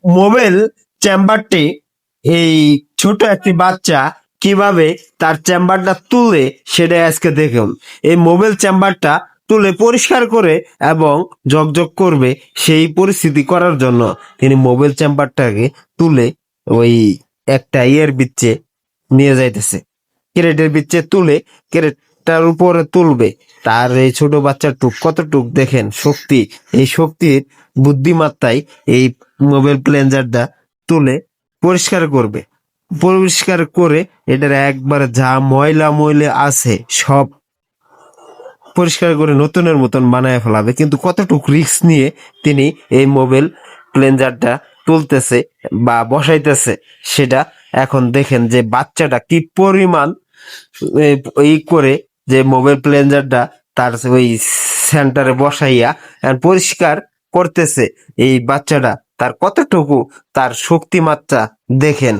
Mobile চেম্বারটি এই ছোট একটি বাচ্চা কিভাবে তার চেম্বারটা তুলে সেটা আজকে দেখুন। এই মোবাইল চেম্বারটা তুলে পরিষ্কার করে এবং ঝকঝক করবে সেই পরিস্থিতি করার জন্য তিনি মোবাইল চেম্বারটাকে তুলে ওই একটা ইয়ের বিচ্ছে নিয়ে যাইতেছে, ক্রেটের বিচ্ছে তুলে ক্রেটটার উপরে তুলবে। তার এই ছোট বাচ্চার টুক কতটুক দেখেন শক্তি, এই শক্তির বুদ্ধিমত্তায় এই মোবাইল প্লেনজারটা তুলে পরিষ্কার করবে। পরিষ্কার করে এটার একবার যা ময়লা ময়লা আছে সব পরিষ্কার করে নতুনের মতন বানায় ফেলাবে। কিন্তু কতটুকু রিস্ক নিয়ে তিনি এই মোবাইল প্লেনজারটা তুলতেছে বা বসাইতেছে সেটা এখন দেখেন যে বাচ্চাটা কি পরিমাণ এই করে যে মোবাইল প্লেনজারটা তার ওই সেন্টারে বসাইয়া পরিষ্কার করতেছে। এই বাচ্চাটা তার কতটুকু তার শক্তিমাত্রা দেখেন।